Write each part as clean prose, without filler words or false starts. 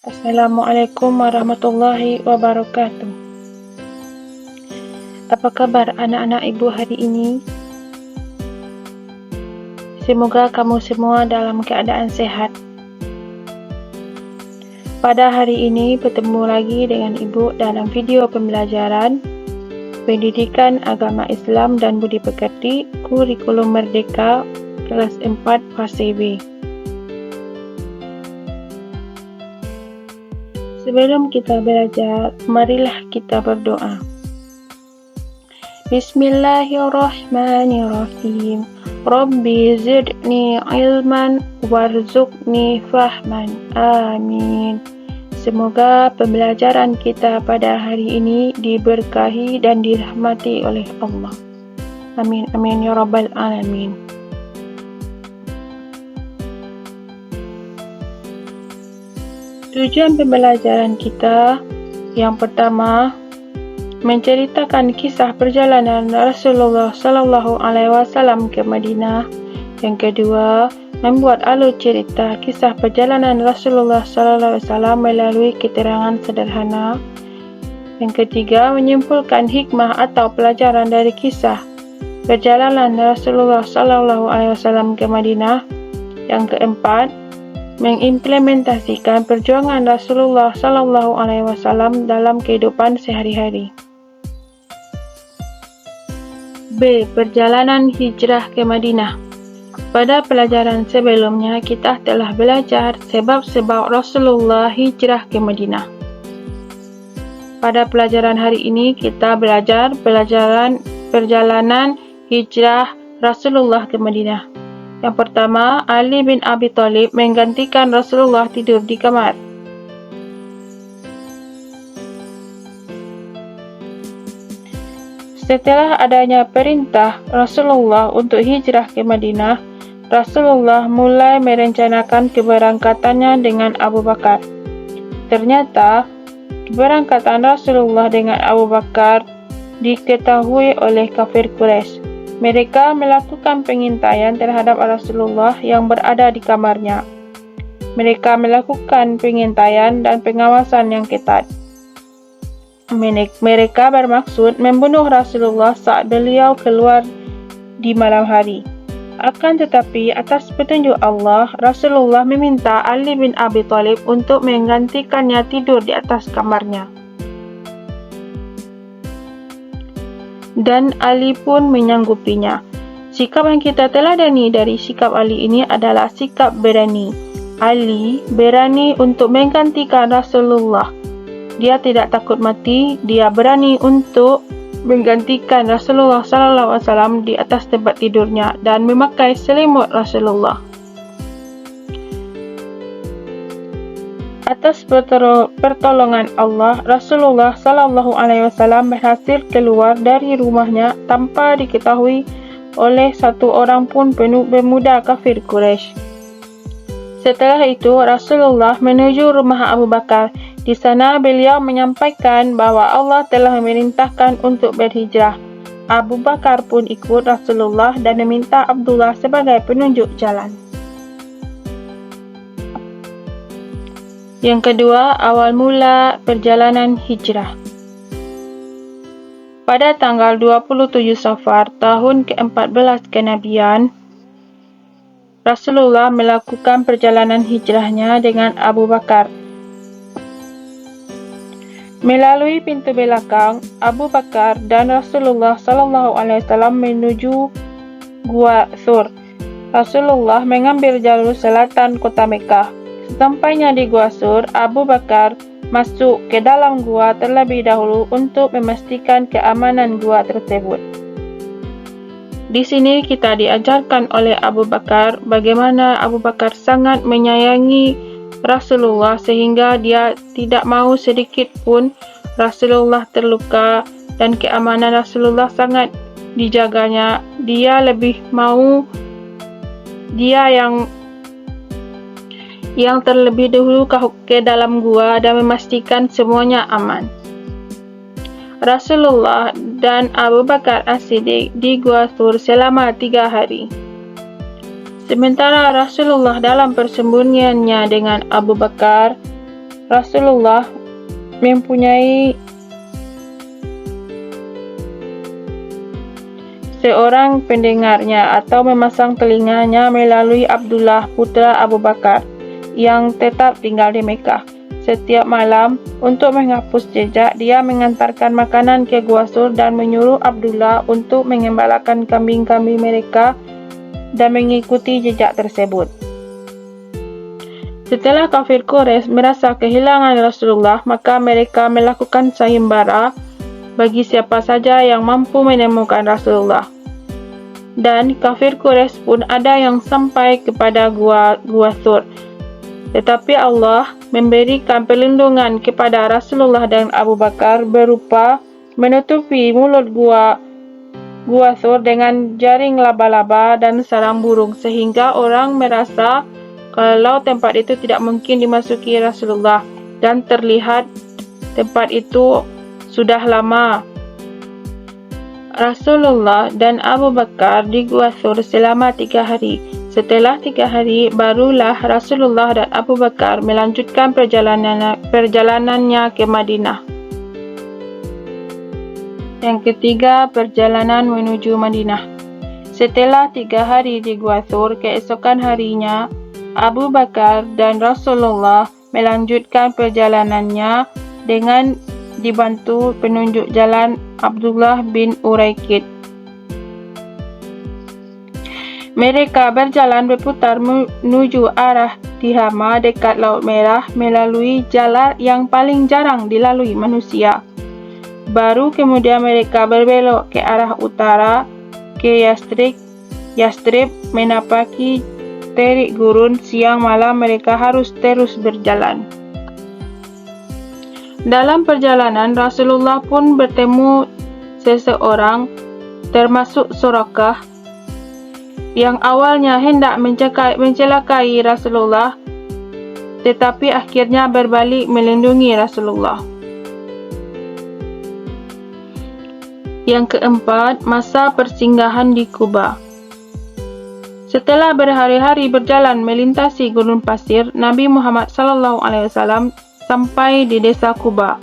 Assalamualaikum warahmatullahi wabarakatuh. Apa kabar anak-anak ibu hari ini? Semoga kamu semua dalam keadaan sehat. Pada hari ini bertemu lagi dengan ibu dalam video pembelajaran Pendidikan Agama Islam dan Budi Pekerti Kurikulum Merdeka kelas 4 fase B. Sebelum kita belajar, marilah kita berdoa. Bismillahirrahmanirrahim. Rabbi zidni ilman warzuqni fahman. Amin. Semoga pembelajaran kita pada hari ini diberkahi dan dirahmati oleh Allah. Amin, amin ya rabbal alamin. Tujuan pembelajaran kita yang pertama, menceritakan kisah perjalanan Rasulullah Sallallahu Alaihi Wasallam ke Madinah. Yang kedua, membuat alur cerita kisah perjalanan Rasulullah Sallallahu Alaihi Wasallam melalui keterangan sederhana. Yang ketiga, menyimpulkan hikmah atau pelajaran dari kisah perjalanan Rasulullah Sallallahu Alaihi Wasallam ke Madinah. Yang keempat, mengimplementasikan perjuangan Rasulullah Sallallahu Alaihi Wasallam dalam kehidupan sehari-hari. B. Perjalanan hijrah ke Madinah. Pada pelajaran sebelumnya kita telah belajar sebab-sebab Rasulullah hijrah ke Madinah. Pada pelajaran hari ini kita belajar perjalanan hijrah Rasulullah ke Madinah. Yang pertama, Ali bin Abi Thalib menggantikan Rasulullah tidur di kamar. Setelah adanya perintah Rasulullah untuk hijrah ke Madinah, Rasulullah mulai merencanakan keberangkatannya dengan Abu Bakar. Ternyata, keberangkatan Rasulullah dengan Abu Bakar diketahui oleh kafir Quraisy. Mereka melakukan pengintaian terhadap Rasulullah yang berada di kamarnya. Mereka melakukan pengintaian dan pengawasan yang ketat. Mereka bermaksud membunuh Rasulullah saat beliau keluar di malam hari. Akan tetapi, atas petunjuk Allah, Rasulullah meminta Ali bin Abi Thalib untuk menggantikannya tidur di atas kamarnya. Dan Ali pun menyanggupinya. Sikap yang kita teladani dari sikap Ali ini adalah sikap berani. Ali berani untuk menggantikan Rasulullah. Dia tidak takut mati, dia berani untuk menggantikan Rasulullah SAW di atas tempat tidurnya dan memakai selimut Rasulullah. Atas pertolongan Allah, Rasulullah Sallallahu Alaihi Wasallam berhasil keluar dari rumahnya tanpa diketahui oleh satu orang pun pemuda kafir Quraisy. Setelah itu, Rasulullah menuju rumah Abu Bakar. Di sana beliau menyampaikan bahwa Allah telah memerintahkan untuk berhijrah. Abu Bakar pun ikut Rasulullah dan meminta Abdullah sebagai penunjuk jalan. Yang kedua, awal mula perjalanan hijrah. Pada tanggal 27 Safar tahun ke-14 kenabian, Rasulullah melakukan perjalanan hijrahnya dengan Abu Bakar. Melalui pintu belakang, Abu Bakar dan Rasulullah SAW menuju Gua Thur. Rasulullah mengambil jalur selatan kota Mekah. Sesampainya di Gua Thur, Abu Bakar masuk ke dalam gua terlebih dahulu untuk memastikan keamanan gua tersebut. Di sini kita diajarkan oleh Abu Bakar bagaimana Abu Bakar sangat menyayangi Rasulullah sehingga dia tidak mau sedikit pun Rasulullah terluka dan keamanan Rasulullah sangat dijaganya. Dia lebih mau dia yang terlebih dahulu ke dalam gua dan memastikan semuanya aman. Rasulullah dan Abu Bakar As-Siddiq di Gua Thur selama 3 hari. Sementara Rasulullah dalam persembunyiannya dengan Abu Bakar, Rasulullah mempunyai seorang pendengarnya atau memasang telinganya melalui Abdullah putra Abu Bakar yang tetap tinggal di Mekah. Setiap malam, untuk menghapus jejak, dia mengantarkan makanan ke Gua Sur dan menyuruh Abdullah untuk mengembalakan kambing-kambing mereka dan mengikuti jejak tersebut. Setelah kafir Quraisy merasa kehilangan Rasulullah, maka mereka melakukan sayembara bagi siapa saja yang mampu menemukan Rasulullah. Dan kafir Quraisy pun ada yang sampai kepada Gua Sur. Tetapi Allah memberikan perlindungan kepada Rasulullah dan Abu Bakar berupa menutupi mulut Gua Sur dengan jaring laba-laba dan sarang burung, sehingga orang merasa kalau tempat itu tidak mungkin dimasuki Rasulullah, dan terlihat tempat itu sudah lama. Rasulullah dan Abu Bakar di Gua Sur selama 3 hari. Setelah 3 hari, barulah Rasulullah dan Abu Bakar melanjutkan perjalanannya ke Madinah. Yang ketiga, perjalanan menuju Madinah. Setelah 3 hari di Gua Sur, keesokan harinya, Abu Bakar dan Rasulullah melanjutkan perjalanannya dengan dibantu penunjuk jalan Abdullah bin Uraikid. Mereka berjalan berputar menuju arah Tihama dekat Laut Merah melalui jalan yang paling jarang dilalui manusia. Baru kemudian mereka berbelok ke arah utara ke Yastrib menapaki terik gurun. Siang malam mereka harus terus berjalan. Dalam perjalanan, Rasulullah pun bertemu seseorang termasuk Surakah yang awalnya hendak mencelakai Rasulullah, tetapi akhirnya berbalik melindungi Rasulullah. Yang keempat, masa persinggahan di Kuba. Setelah berhari-hari berjalan melintasi gurun pasir, Nabi Muhammad SAW sampai di desa Kuba.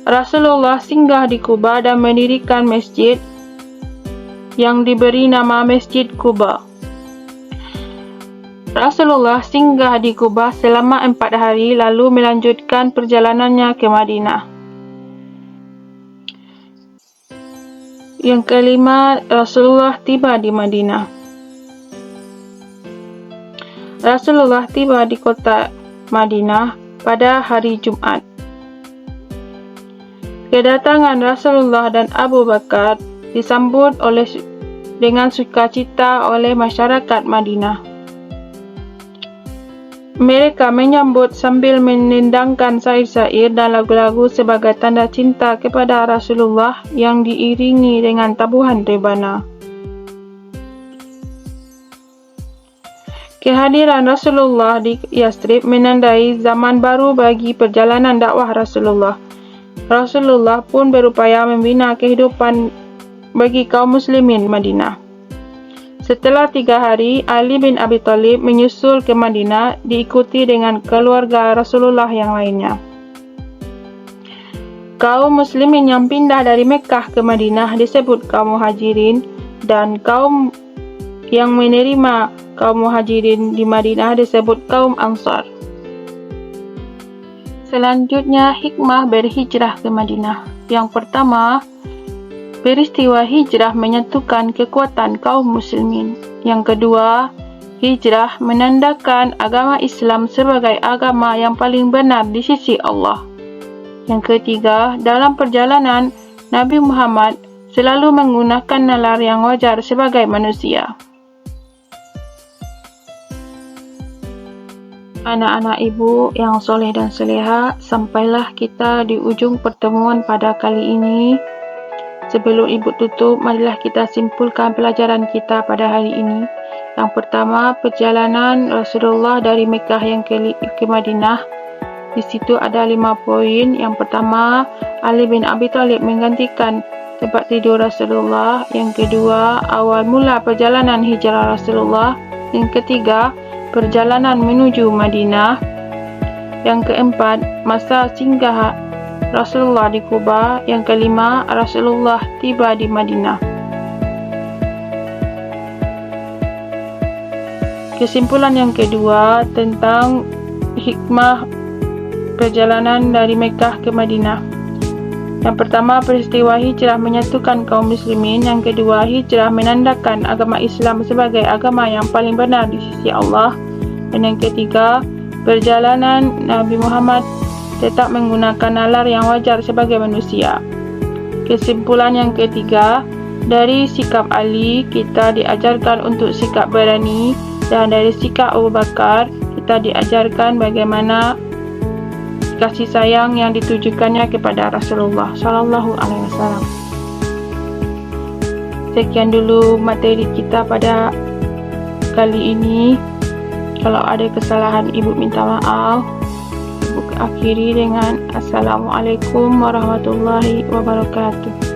Rasulullah singgah di Kuba dan mendirikan masjid yang diberi nama Masjid Kuba. Rasulullah singgah di Kuba selama 4 hari lalu melanjutkan perjalanannya ke Madinah. Yang kelima, Rasulullah tiba di Madinah. Rasulullah tiba di kota Madinah pada hari Jumat. Kedatangan Rasulullah dan Abu Bakar disambut dengan sukacita oleh masyarakat Madinah. Mereka menyambut sambil menendangkan syair-syair dan lagu-lagu sebagai tanda cinta kepada Rasulullah yang diiringi dengan tabuhan rebana. Kehadiran Rasulullah di Yastrib menandai zaman baru bagi perjalanan dakwah Rasulullah. Rasulullah pun berupaya membina kehidupan bagi kaum muslimin Madinah. Setelah 3 hari, Ali bin Abi Thalib menyusul ke Madinah diikuti dengan keluarga Rasulullah yang lainnya. Kaum muslimin yang pindah dari Mekah ke Madinah disebut kaum Muhajirin, dan kaum yang menerima kaum Muhajirin di Madinah disebut kaum Ansar. Selanjutnya, hikmah berhijrah ke Madinah. Yang pertama, peristiwa hijrah menyatukan kekuatan kaum muslimin. Yang kedua, hijrah menandakan agama Islam sebagai agama yang paling benar di sisi Allah. Yang ketiga, dalam perjalanan, Nabi Muhammad selalu menggunakan nalar yang wajar sebagai manusia. Anak-anak ibu yang soleh dan soleha, sampailah kita di ujung pertemuan pada kali ini. Sebelum ibu tutup, marilah kita simpulkan pelajaran kita pada hari ini. Yang pertama, perjalanan Rasulullah dari Mekah yang ke Madinah. Di situ ada 5 poin. Yang pertama, Ali bin Abi Thalib menggantikan tempat tidur Rasulullah. Yang kedua, awal mula perjalanan hijrah Rasulullah. Yang ketiga, perjalanan menuju Madinah. Yang keempat, masa singgah Rasulullah di Quba. Yang kelima, Rasulullah tiba di Madinah. Kesimpulan yang kedua tentang hikmah perjalanan dari Mekah ke Madinah. Yang pertama, peristiwa hijrah menyatukan kaum muslimin. Yang kedua, hijrah menandakan agama Islam sebagai agama yang paling benar di sisi Allah. Dan yang ketiga, perjalanan Nabi Muhammad tetap menggunakan nalar yang wajar sebagai manusia. Kesimpulan yang ketiga, dari sikap Ali kita diajarkan untuk sikap berani, dan dari sikap Abu Bakar kita diajarkan bagaimana kasih sayang yang ditujukannya kepada Rasulullah Sallallahu Alaihi Wasallam. Sekian dulu materi kita pada kali ini. Kalau ada kesalahan, ibu minta maaf. Ibu akhiri dengan Assalamualaikum warahmatullahi wabarakatuh.